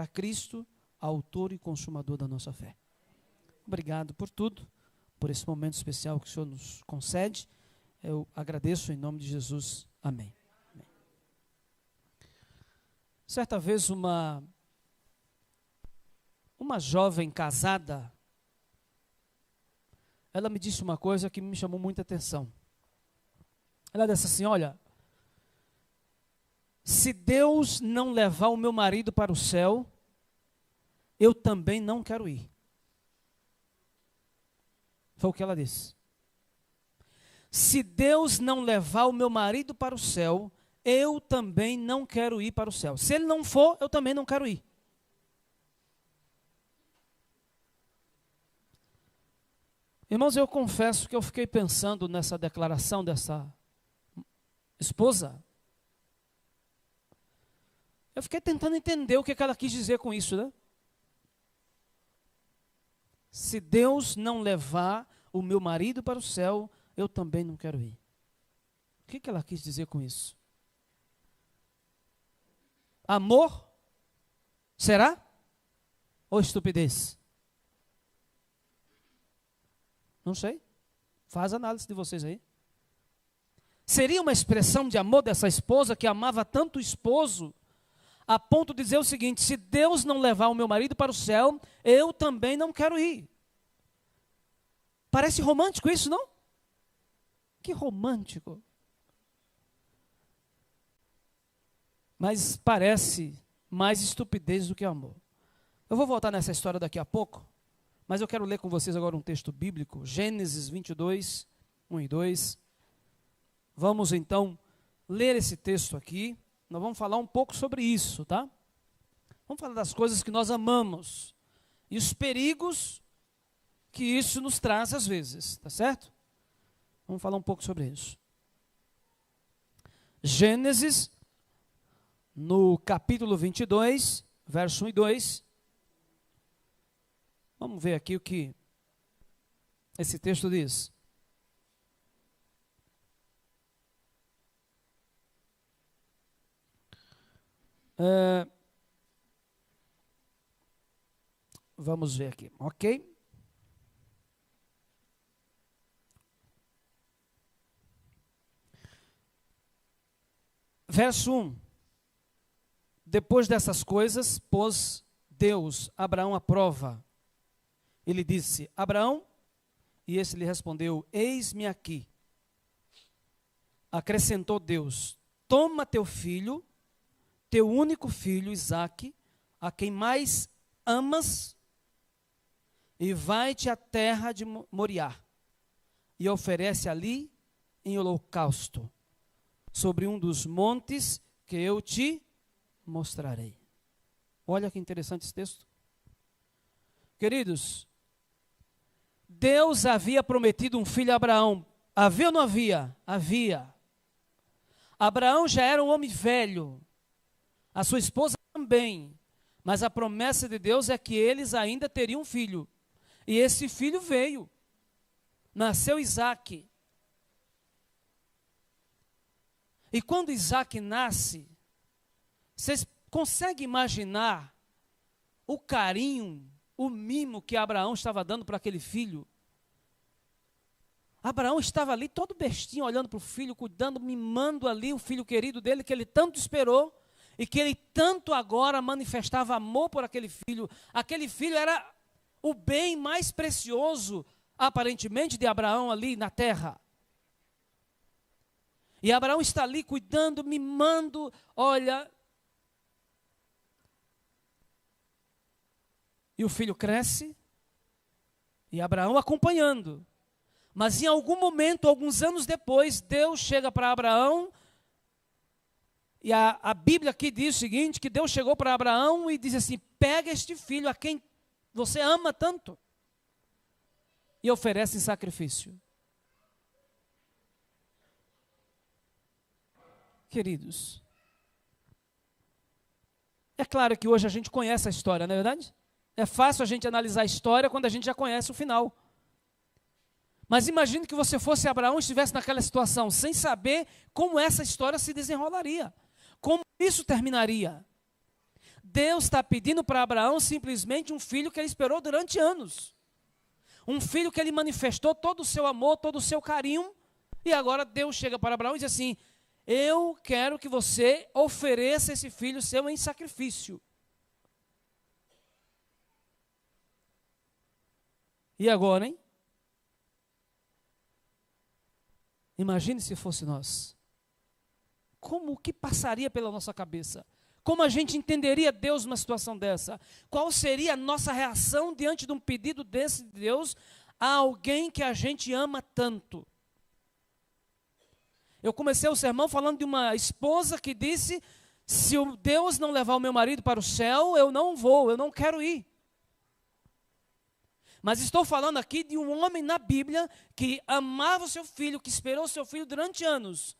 a Cristo, autor e consumador da nossa fé. Obrigado por tudo, por esse momento especial que o Senhor nos concede. Eu agradeço em nome de Jesus. Amém. Amém. Certa vez uma jovem casada, ela me disse uma coisa que me chamou muita atenção. Ela disse assim: olha, se Deus não levar o meu marido para o céu, eu também não quero ir. Foi o que ela disse. Se Deus não levar o meu marido para o céu, eu também não quero ir para o céu. Se ele não for, eu também não quero ir. Irmãos, eu confesso que eu fiquei pensando nessa declaração dessa esposa. Eu fiquei tentando entender o que ela quis dizer com isso, né? Se Deus não levar o meu marido para o céu, eu também não quero ir. O que ela quis dizer com isso? Amor? Será? Ou estupidez? Não sei. Faz a análise de vocês aí. Seria uma expressão de amor dessa esposa que amava tanto o esposo, a ponto de dizer o seguinte: se Deus não levar o meu marido para o céu, eu também não quero ir. Parece romântico isso, não? Que romântico. Mas parece mais estupidez do que amor. Eu vou voltar nessa história daqui a pouco, mas eu quero ler com vocês agora um texto bíblico, Gênesis 22, 1 e 2. Vamos então ler esse texto aqui. Nós vamos falar um pouco sobre isso, tá? Vamos falar das coisas que nós amamos e os perigos que isso nos traz às vezes, tá certo? Vamos falar um pouco sobre isso. Gênesis, no capítulo 22, verso 1 e 2. Vamos ver aqui o que esse texto diz. Vamos ver aqui, ok? Verso 1. Depois dessas coisas, pôs Deus Abraão à prova. Ele disse: Abraão, e esse lhe respondeu: eis-me aqui. Acrescentou Deus: toma teu filho, teu único filho, Isaque, a quem mais amas, e vai-te à terra de Moriá, e oferece ali em holocausto, sobre um dos montes que eu te mostrarei. Olha que interessante esse texto. Queridos, Deus havia prometido um filho a Abraão. Havia ou não havia? Havia. Abraão já era um homem velho, a sua esposa também, mas a promessa de Deus é que eles ainda teriam um filho. E esse filho veio, nasceu Isaque. E quando Isaque nasce, vocês conseguem imaginar o carinho, o mimo que Abraão estava dando para aquele filho? Abraão estava ali todo bestinho, olhando para o filho, cuidando, mimando ali o filho querido dele, que ele tanto esperou, e que ele tanto agora manifestava amor por aquele filho. Aquele filho era o bem mais precioso, aparentemente, de Abraão ali na terra. E Abraão está ali cuidando, mimando, olha. E o filho cresce, e Abraão acompanhando. Mas em algum momento, alguns anos depois, Deus chega para Abraão, e a Bíblia aqui diz o seguinte, que Deus chegou para Abraão e diz assim: pega este filho a quem você ama tanto, e oferece em sacrifício. Queridos, é claro que hoje a gente conhece a história, não é verdade? É fácil a gente analisar a história quando a gente já conhece o final. Mas imagine que você fosse Abraão e estivesse naquela situação, sem saber como essa história se desenrolaria, como isso terminaria. Deus está pedindo para Abraão simplesmente um filho que ele esperou durante anos. Um filho que ele manifestou todo o seu amor, todo o seu carinho. E agora Deus chega para Abraão e diz assim: eu quero que você ofereça esse filho seu em sacrifício. E agora, hein? Imagine se fosse nós. Como que passaria pela nossa cabeça? Como a gente entenderia Deus numa situação dessa? Qual seria a nossa reação diante de um pedido desse de Deus a alguém que a gente ama tanto? Eu comecei o sermão falando de uma esposa que disse: se o Deus não levar o meu marido para o céu, eu não vou, eu não quero ir. Mas estou falando aqui de um homem na Bíblia que amava o seu filho, que esperou o seu filho durante anos.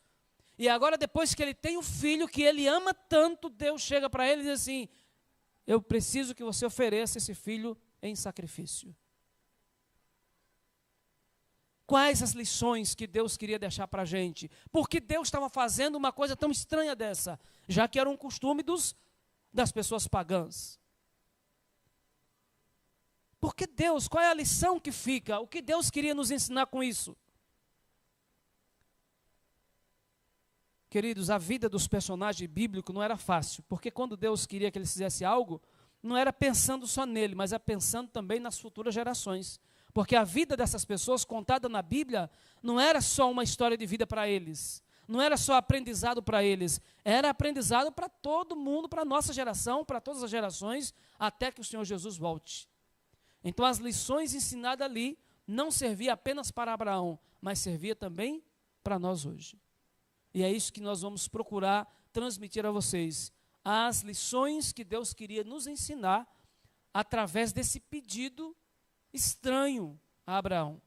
E agora, depois que ele tem o filho, que ele ama tanto, Deus chega para ele e diz assim: eu preciso que você ofereça esse filho em sacrifício. Quais as lições que Deus queria deixar para a gente? Por que Deus estava fazendo uma coisa tão estranha dessa? Já que era um costume das pessoas pagãs. Porque Deus, qual é a lição que fica? O que Deus queria nos ensinar com isso? Queridos, a vida dos personagens bíblicos não era fácil, porque quando Deus queria que eles fizessem algo, não era pensando só nele, mas era pensando também nas futuras gerações. Porque a vida dessas pessoas contada na Bíblia não era só uma história de vida para eles, não era só aprendizado para eles, era aprendizado para todo mundo, para a nossa geração, para todas as gerações, até que o Senhor Jesus volte. Então as lições ensinadas ali não serviam apenas para Abraão, mas servia também para nós hoje. E é isso que nós vamos procurar transmitir a vocês. As lições que Deus queria nos ensinar através desse pedido estranho a Abraão.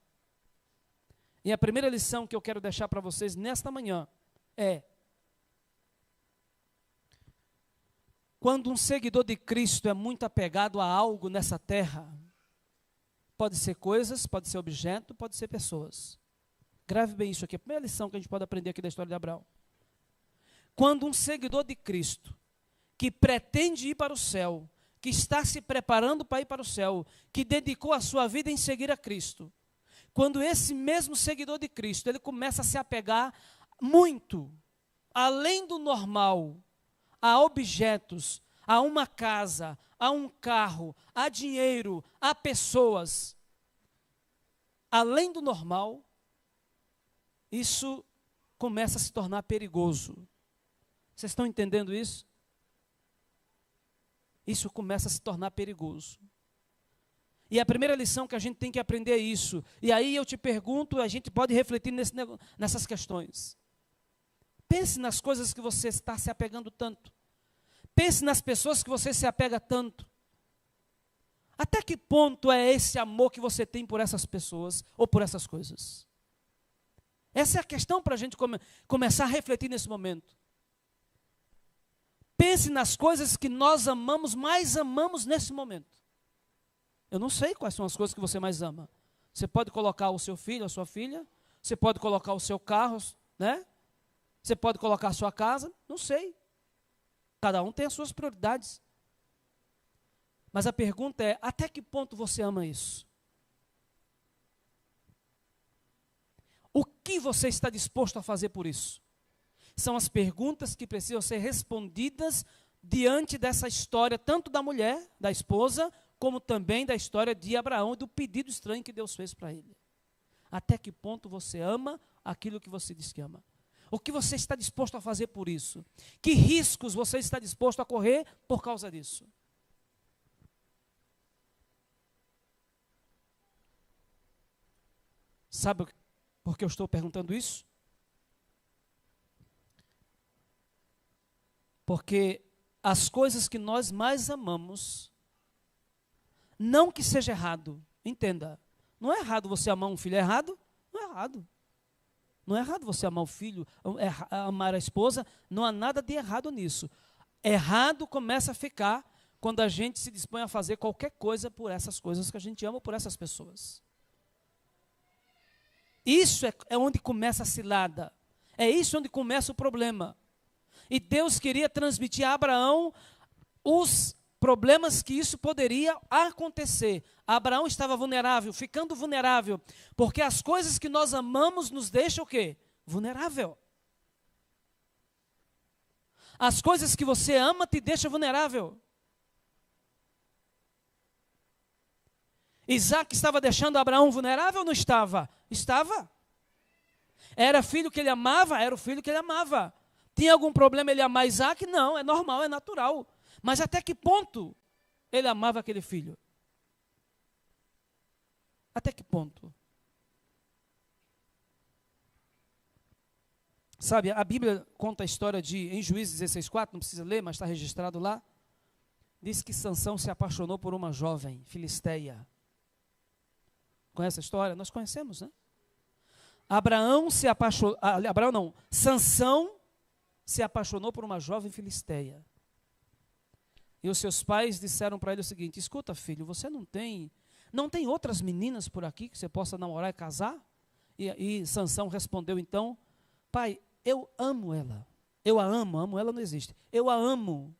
E a primeira lição que eu quero deixar para vocês nesta manhã é: quando um seguidor de Cristo é muito apegado a algo nessa terra, pode ser coisas, pode ser objeto, pode ser pessoas. Grave bem isso aqui, a primeira lição que a gente pode aprender aqui da história de Abraão. Quando um seguidor de Cristo, que pretende ir para o céu, que está se preparando para ir para o céu, que dedicou a sua vida em seguir a Cristo, quando esse mesmo seguidor de Cristo, ele começa a se apegar muito, além do normal, a objetos, a uma casa, a um carro, a dinheiro, a pessoas, além do normal, isso começa a se tornar perigoso. Vocês estão entendendo isso? Isso começa a se tornar perigoso. E a primeira lição que a gente tem que aprender é isso. E aí eu te pergunto, a gente pode refletir nessas questões. Pense nas coisas que você está se apegando tanto. Pense nas pessoas que você se apega tanto. Até que ponto é esse amor que você tem por essas pessoas ou por essas coisas? Essa é a questão para a gente começar a refletir nesse momento. Pense nas coisas que nós amamos, mais amamos nesse momento. Eu não sei quais são as coisas que você mais ama. Você pode colocar o seu filho, a sua filha, você pode colocar o seu carro, né? Você pode colocar a sua casa, não sei. Cada um tem as suas prioridades. Mas a pergunta é: até que ponto você ama isso? O que você está disposto a fazer por isso? São as perguntas que precisam ser respondidas diante dessa história, tanto da mulher, da esposa, como também da história de Abraão, do pedido estranho que Deus fez para ele. Até que ponto você ama aquilo que você diz que ama? O que você está disposto a fazer por isso? Que riscos você está disposto a correr por causa disso? Sabe por que eu estou perguntando isso? Porque as coisas que nós mais amamos, não que seja errado, entenda, não é errado você amar um filho, é errado? Não é errado. Não é errado você amar o filho, amar a esposa, não há nada de errado nisso. Errado começa a ficar quando a gente se dispõe a fazer qualquer coisa por essas coisas que a gente ama, por essas pessoas. Isso é onde começa a cilada. É isso onde começa o problema. E Deus queria transmitir a Abraão os problemas que isso poderia acontecer. Abraão estava vulnerável, ficando vulnerável, porque as coisas que nós amamos nos deixam o quê? Vulnerável. As coisas que você ama te deixam vulnerável. Isaac estava deixando Abraão vulnerável ou não estava? Estava. Era filho que ele amava? Era o filho que ele amava. Tinha algum problema ele amar Isaac? Não, é normal, é natural. Mas até que ponto ele amava aquele filho? Até que ponto? Sabe, a Bíblia conta a história em Juízes 16:4, não precisa ler, mas está registrado lá. Diz que Sansão se apaixonou por uma jovem filisteia. Conhece a história? Nós conhecemos, né? Sansão se apaixonou por uma jovem filisteia. E os seus pais disseram para ele o seguinte: escuta, filho, você não tem outras meninas por aqui que você possa namorar e casar? E Sansão respondeu então: pai, eu amo ela. Eu a amo ela não existe. Eu a amo.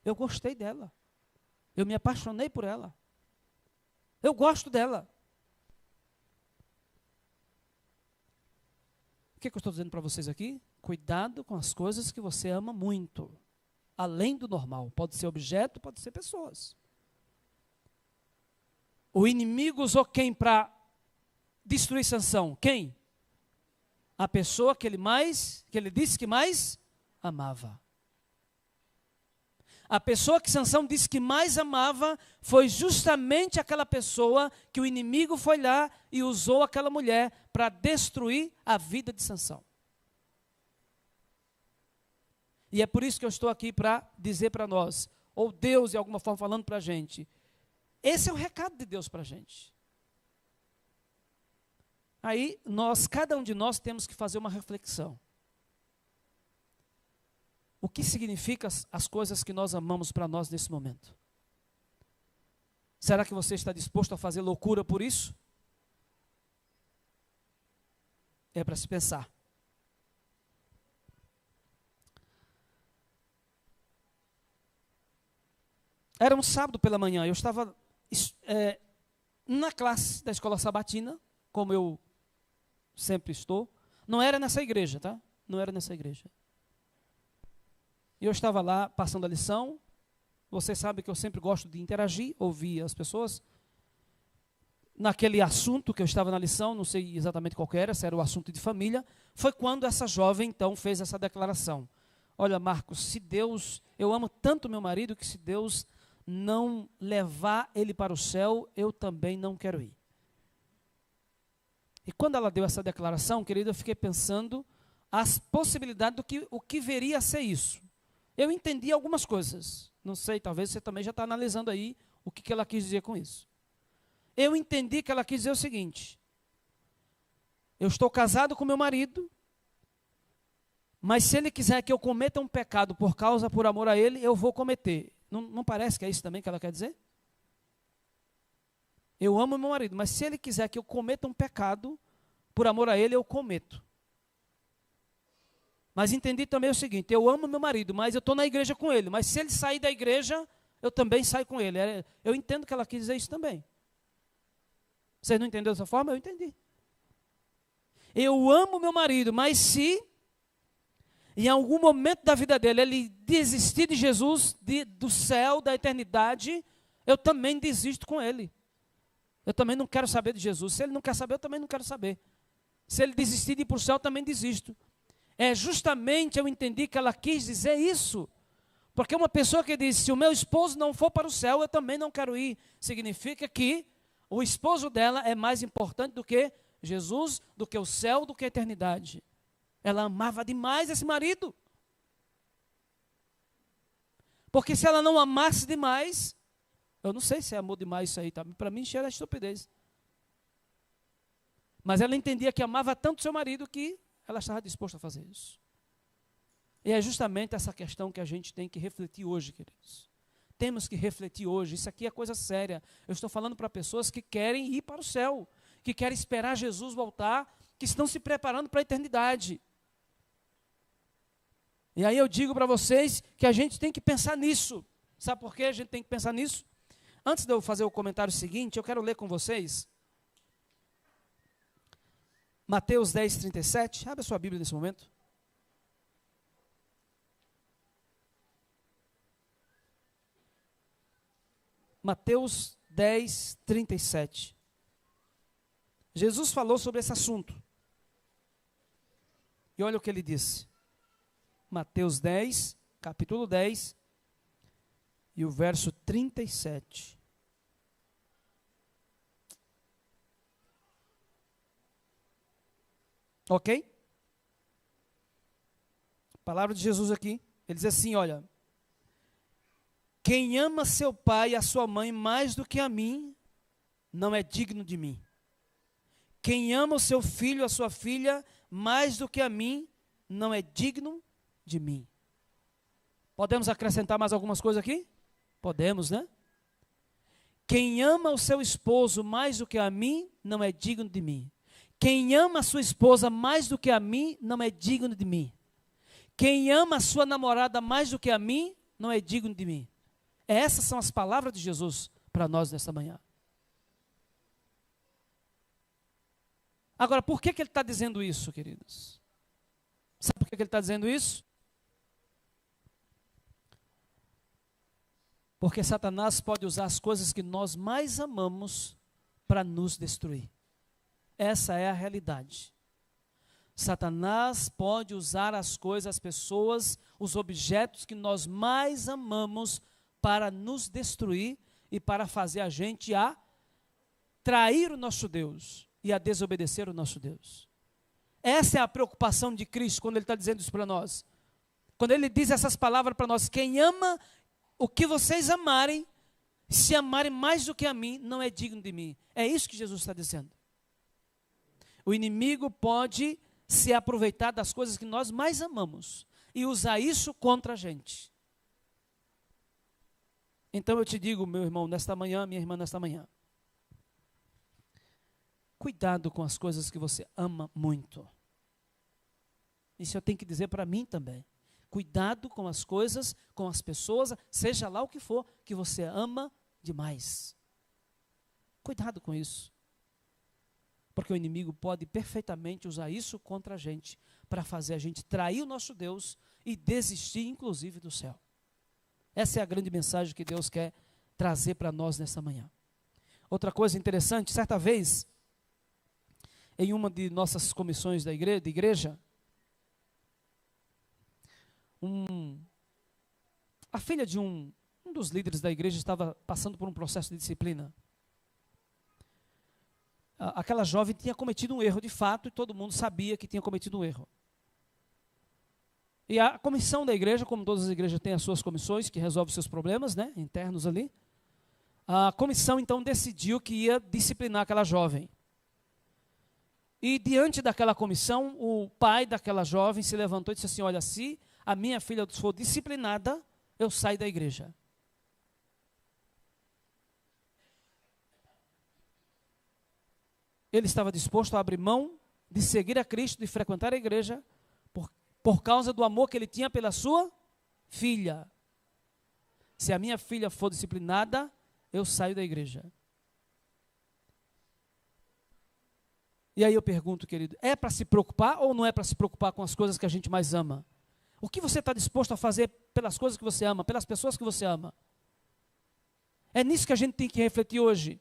Eu gostei dela. Eu me apaixonei por ela. Eu gosto dela. O que eu estou dizendo para vocês aqui? Cuidado com as coisas que você ama muito. Além do normal. Pode ser objeto, pode ser pessoas. O inimigo usou quem para destruir Sansão? Quem? A pessoa que ele disse que mais amava. A pessoa que Sansão disse que mais amava foi justamente aquela pessoa que o inimigo foi lá e usou aquela mulher para destruir a vida de Sansão. E é por isso que eu estou aqui para dizer para nós, ou Deus de alguma forma falando para a gente, esse é o recado de Deus para a gente. Aí cada um de nós temos que fazer uma reflexão. O que significa as coisas que nós amamos para nós nesse momento? Será que você está disposto a fazer loucura por isso? É para se pensar. Era um sábado pela manhã, eu estava na classe da escola sabatina, como eu sempre estou. Não era nessa igreja, tá? Não era nessa igreja. E eu estava lá passando a lição. Você sabe que eu sempre gosto de interagir, ouvir as pessoas. Naquele assunto que eu estava na lição, não sei exatamente qual era, se era o assunto de família, foi quando essa jovem então fez essa declaração. Olha, Marcos, eu amo tanto meu marido que se Deus não levar ele para o céu, eu também não quero ir. E quando ela deu essa declaração, querido, eu fiquei pensando as possibilidades o que viria a ser isso. Eu entendi algumas coisas. Não sei, talvez você também já está analisando aí o que ela quis dizer com isso. Eu entendi que ela quis dizer o seguinte: eu estou casado com meu marido, mas se ele quiser que eu cometa um pecado por amor a ele, eu vou cometer. Não parece que é isso também que ela quer dizer? Eu amo meu marido, mas se ele quiser que eu cometa um pecado por amor a ele, eu cometo. Mas entendi também o seguinte: eu amo meu marido, mas eu estou na igreja com ele. Mas se ele sair da igreja, eu também saio com ele. Eu entendo que ela quis dizer isso também. Vocês não entenderam dessa forma? Eu entendi. Eu amo meu marido, mas se em algum momento da vida dele ele desistir de Jesus, do céu, da eternidade, eu também desisto com ele. Eu também não quero saber de Jesus. Se ele não quer saber, eu também não quero saber. Se ele desistir de ir para o céu, eu também desisto. Justamente eu entendi que ela quis dizer isso. Porque uma pessoa que diz, se o meu esposo não for para o céu, eu também não quero ir. Significa que o esposo dela é mais importante do que Jesus, do que o céu, do que a eternidade. Ela amava demais esse marido. Porque se ela não amasse demais, eu não sei se é amor demais isso aí, tá? Para mim, cheira a estupidez. Mas ela entendia que amava tanto seu marido que ela estava disposta a fazer isso. E é justamente essa questão que a gente tem que refletir hoje, queridos. Temos que refletir hoje. Isso aqui é coisa séria. Eu estou falando para pessoas que querem ir para o céu, que querem esperar Jesus voltar, que estão se preparando para a eternidade. E aí eu digo para vocês que a gente tem que pensar nisso. Sabe por que a gente tem que pensar nisso? Antes de eu fazer o comentário seguinte, eu quero ler com vocês Mateus 10, 37. Abre a sua Bíblia nesse momento. Mateus 10, 37. Jesus falou sobre esse assunto. E olha o que ele disse. Mateus 10, capítulo 10, e o verso 37. Ok? Palavra de Jesus aqui. Ele diz assim, olha. Quem ama seu pai e a sua mãe mais do que a mim, não é digno de mim. Quem ama o seu filho, a sua filha, mais do que a mim, não é digno de mim. Podemos acrescentar mais algumas coisas aqui? Podemos, né? Quem ama o seu esposo mais do que a mim, não é digno de mim. Quem ama a sua esposa mais do que a mim, não é digno de mim. Quem ama a sua namorada mais do que a mim, não é digno de mim. Essas são as palavras de Jesus para nós nesta manhã. Agora, por que ele está dizendo isso, queridos? Sabe por que ele está dizendo isso? Porque Satanás pode usar as coisas que nós mais amamos para nos destruir. Essa é a realidade. Satanás pode usar as coisas, as pessoas, os objetos que nós mais amamos para nos destruir e para fazer a gente a trair o nosso Deus e a desobedecer o nosso Deus. Essa é a preocupação de Cristo quando Ele está dizendo isso para nós. Quando Ele diz essas palavras para nós, quem ama o que vocês amarem, se amarem mais do que a mim, não é digno de mim. É isso que Jesus está dizendo. O inimigo pode se aproveitar das coisas que nós mais amamos e usar isso contra a gente. Então eu te digo, meu irmão, nesta manhã, minha irmã, nesta manhã, cuidado com as coisas que você ama muito. Isso eu tenho que dizer para mim também. Cuidado com as coisas, com as pessoas, seja lá o que for, que você ama demais. Cuidado com isso. Porque o inimigo pode perfeitamente usar isso contra a gente, para fazer a gente trair o nosso Deus e desistir, inclusive, do céu. Essa é a grande mensagem que Deus quer trazer para nós nessa manhã. Outra coisa interessante, certa vez, em uma de nossas comissões de igreja, a filha de um dos líderes da igreja estava passando por um processo de disciplina. Aquela jovem tinha cometido um erro de fato e todo mundo sabia que tinha cometido um erro. E a comissão da igreja, como todas as igrejas têm as suas comissões que resolvem os seus problemas, né, internos ali, a comissão então decidiu que ia disciplinar aquela jovem. E diante daquela comissão, o pai daquela jovem se levantou e disse assim, olha, se a minha filha for disciplinada, eu saio da igreja. Ele estava disposto a abrir mão de seguir a Cristo, de frequentar a igreja, por causa do amor que ele tinha pela sua filha. Se a minha filha for disciplinada, eu saio da igreja. E aí eu pergunto, querido, é para se preocupar ou não é para se preocupar com as coisas que a gente mais ama? O que você está disposto a fazer pelas coisas que você ama, pelas pessoas que você ama? É nisso que a gente tem que refletir hoje.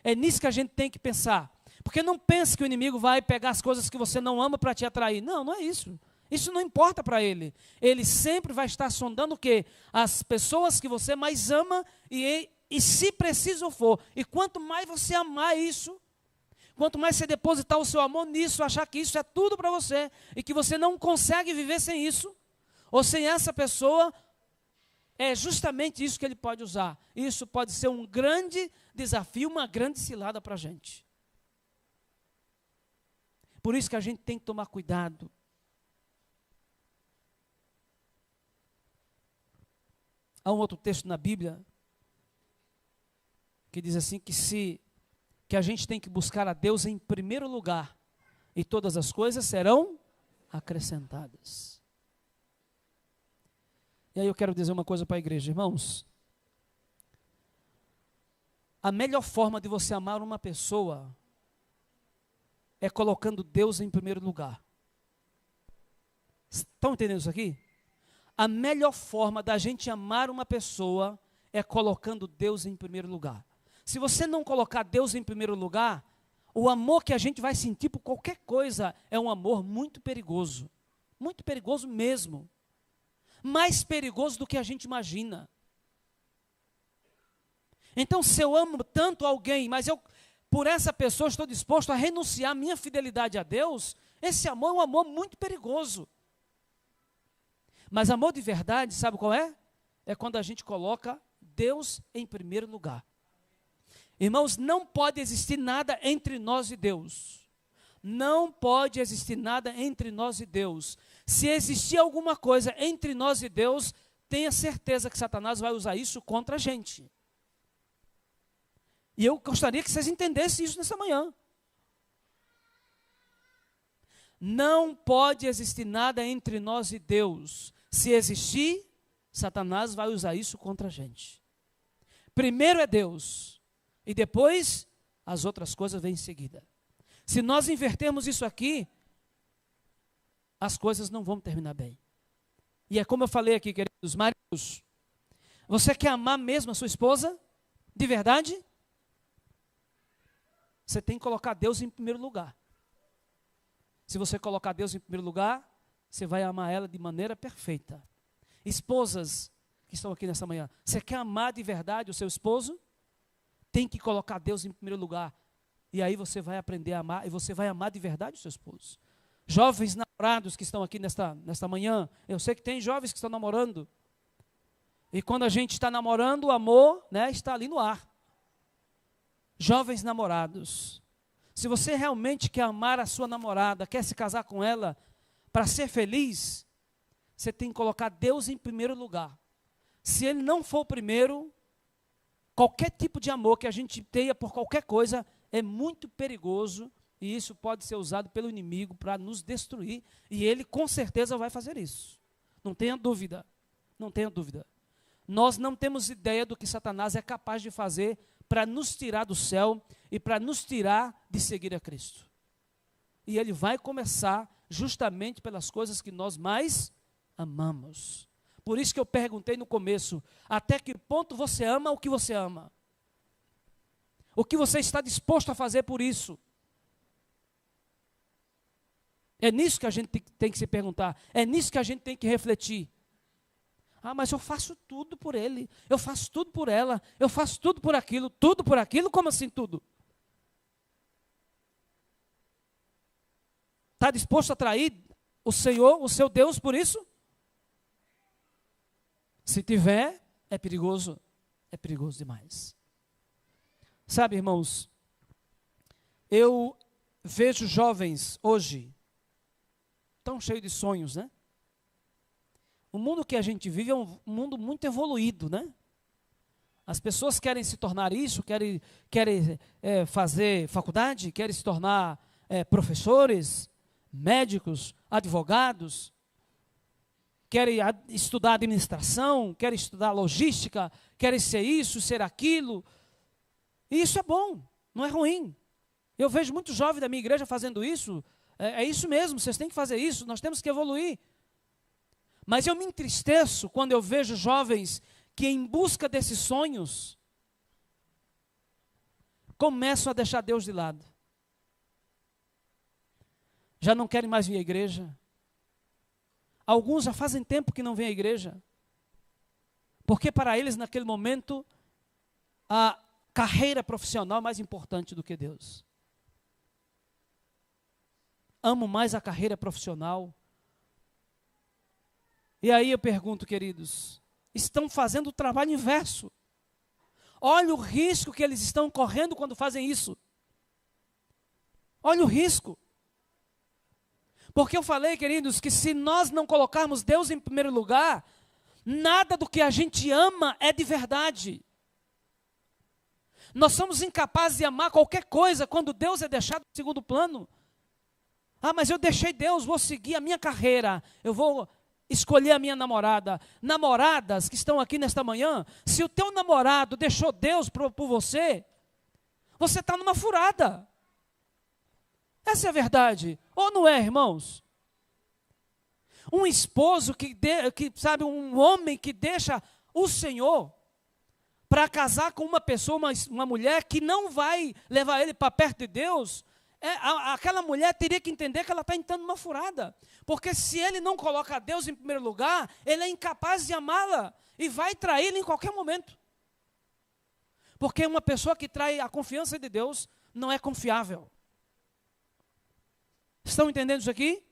É nisso que a gente tem que pensar. Porque não pense que o inimigo vai pegar as coisas que você não ama para te atrair. Não, não é isso. Isso não importa para ele. Ele sempre vai estar sondando o quê? As pessoas que você mais ama e se preciso for. E quanto mais você amar isso, quanto mais você depositar o seu amor nisso, achar que isso é tudo para você e que você não consegue viver sem isso, ou sem essa pessoa, é justamente isso que ele pode usar. Isso pode ser um grande desafio, uma grande cilada para a gente. Por isso que a gente tem que tomar cuidado. Há um outro texto na Bíblia que diz assim que a gente tem que buscar a Deus em primeiro lugar e todas as coisas serão acrescentadas. E aí eu quero dizer uma coisa para a igreja, irmãos. A melhor forma de você amar uma pessoa é colocando Deus em primeiro lugar. Estão entendendo isso aqui? A melhor forma da gente amar uma pessoa é colocando Deus em primeiro lugar. Se você não colocar Deus em primeiro lugar, o amor que a gente vai sentir por qualquer coisa é um amor muito perigoso mesmo. Mais perigoso do que a gente imagina. Então, se eu amo tanto alguém, mas eu, por essa pessoa, estou disposto a renunciar a minha fidelidade a Deus, esse amor é um amor muito perigoso. Mas amor de verdade, sabe qual é? É quando a gente coloca Deus em primeiro lugar. Irmãos, não pode existir nada entre nós e Deus. Não pode existir nada entre nós e Deus. Se existir alguma coisa entre nós e Deus, tenha certeza que Satanás vai usar isso contra a gente. E eu gostaria que vocês entendessem isso nessa manhã. Não pode existir nada entre nós e Deus. Se existir, Satanás vai usar isso contra a gente. Primeiro é Deus, e depois as outras coisas vêm em seguida. Se nós invertermos isso aqui, as coisas não vão terminar bem. E é como eu falei aqui, queridos maridos, você quer amar mesmo a sua esposa? De verdade? Você tem que colocar Deus em primeiro lugar. Se você colocar Deus em primeiro lugar, você vai amar ela de maneira perfeita. Esposas que estão aqui nessa manhã, você quer amar de verdade o seu esposo? Tem que colocar Deus em primeiro lugar. E aí você vai aprender a amar, e você vai amar de verdade o seu esposo. Jovens namorados que estão aqui nesta manhã, eu sei que tem jovens que estão namorando. E quando a gente está namorando, o amor, né, está ali no ar. Jovens namorados, se você realmente quer amar a sua namorada, quer se casar com ela, para ser feliz, você tem que colocar Deus em primeiro lugar. Se Ele não for o primeiro, qualquer tipo de amor que a gente tenha por qualquer coisa é muito perigoso, e isso pode ser usado pelo inimigo para nos destruir, e ele com certeza vai fazer isso. Não tenha dúvida, não tenha dúvida. Nós não temos ideia do que Satanás é capaz de fazer para nos tirar do céu e para nos tirar de seguir a Cristo. E ele vai começar justamente pelas coisas que nós mais amamos. Por isso que eu perguntei no começo, até que ponto você ama o que você ama? O que você está disposto a fazer por isso? É nisso que a gente tem que se perguntar, é nisso que a gente tem que refletir. Ah, mas eu faço tudo por ele, eu faço tudo por ela, eu faço tudo por aquilo, como assim tudo? Está disposto a trair o Senhor, o seu Deus por isso? Se tiver, é perigoso demais. Sabe, irmãos, eu vejo jovens hoje, tão cheios de sonhos, né? O mundo que a gente vive é um mundo muito evoluído, né? As pessoas querem se tornar isso, querem fazer faculdade, querem se tornar professores, médicos, advogados, querem estudar administração, querem estudar logística, querem ser isso, ser aquilo. E isso é bom, não é ruim. Eu vejo muitos jovens da minha igreja fazendo isso. É isso mesmo, vocês têm que fazer isso, nós temos que evoluir. Mas eu me entristeço quando eu vejo jovens que, em busca desses sonhos, começam a deixar Deus de lado. Já não querem mais vir à igreja. Alguns já fazem tempo que não vêm à igreja. Porque para eles, naquele momento, a carreira profissional é mais importante do que Deus. Amo mais a carreira profissional. E aí eu pergunto, queridos, estão fazendo o trabalho inverso. Olha o risco que eles estão correndo quando fazem isso. Olha o risco. Porque eu falei, queridos, que se nós não colocarmos Deus em primeiro lugar, nada do que a gente ama é de verdade. Nós somos incapazes de amar qualquer coisa quando Deus é deixado em segundo plano. Ah, mas eu deixei Deus, vou seguir a minha carreira, eu vou escolher a minha namorada. Namoradas que estão aqui nesta manhã, se o teu namorado deixou Deus por você, você está numa furada. Essa é a verdade. Ou não é, irmãos? Um esposo sabe, um homem que deixa o Senhor para casar com uma pessoa, uma mulher que não vai levar ele para perto de Deus, aquela mulher teria que entender que ela está entrando numa furada. Porque se ele não coloca Deus em primeiro lugar, ele é incapaz de amá-la e vai traí-la em qualquer momento. Porque uma pessoa que trai a confiança de Deus não é confiável. Estão entendendo isso aqui?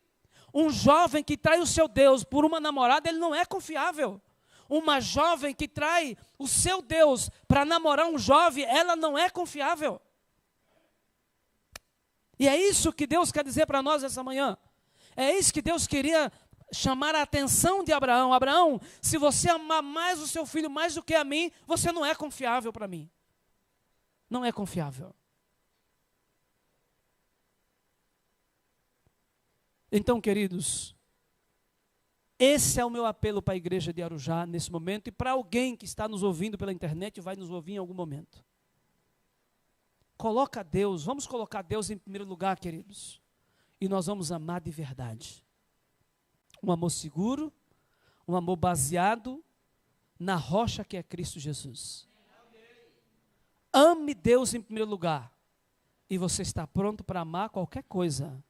Um jovem que trai o seu Deus por uma namorada, ele não é confiável. Uma jovem que trai o seu Deus para namorar um jovem, ela não é confiável. E é isso que Deus quer dizer para nós essa manhã. É isso que Deus queria chamar a atenção de Abraão. Abraão, se você amar mais o seu filho mais do que a mim, você não é confiável para mim. Não é confiável. Então, queridos, esse é o meu apelo para a igreja de Arujá nesse momento e para alguém que está nos ouvindo pela internet e vai nos ouvir em algum momento. Coloca Deus, vamos colocar Deus em primeiro lugar, queridos. E nós vamos amar de verdade. Um amor seguro, um amor baseado na rocha que é Cristo Jesus. Ame Deus em primeiro lugar. E você está pronto para amar qualquer coisa,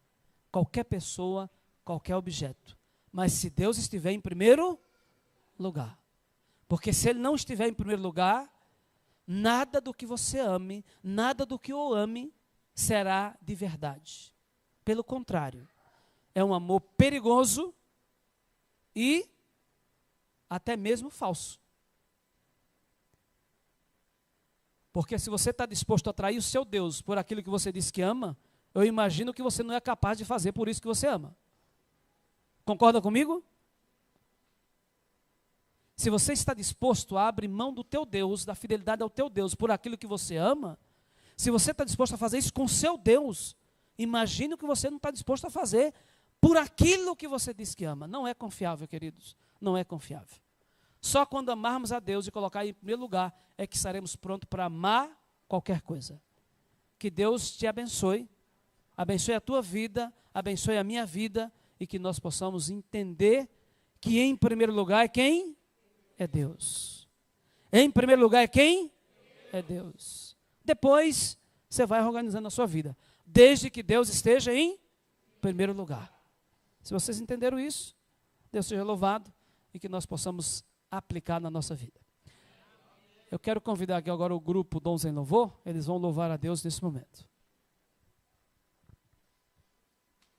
qualquer pessoa, qualquer objeto. Mas se Deus estiver em primeiro lugar. Porque se Ele não estiver em primeiro lugar, nada do que você ame, nada do que eu ame, será de verdade. Pelo contrário, é um amor perigoso e até mesmo falso. Porque se você está disposto a trair o seu Deus por aquilo que você diz que ama, eu imagino que você não é capaz de fazer por isso que você ama. Concorda comigo? Se você está disposto a abrir mão do teu Deus, da fidelidade ao teu Deus, por aquilo que você ama, se você está disposto a fazer isso com o seu Deus, imagine o que você não está disposto a fazer por aquilo que você diz que ama. Não é confiável, queridos. Não é confiável. Só quando amarmos a Deus e colocar em primeiro lugar, é que estaremos prontos para amar qualquer coisa. Que Deus te abençoe, abençoe a tua vida, abençoe a minha vida, e que nós possamos entender que em primeiro lugar é quem? É Deus. Em primeiro lugar é quem? É Deus. Depois, você vai organizando a sua vida. Desde que Deus esteja em primeiro lugar. Se vocês entenderam isso, Deus seja louvado e que nós possamos aplicar na nossa vida. Eu quero convidar aqui agora o grupo Dons em Louvor, eles vão louvar a Deus nesse momento.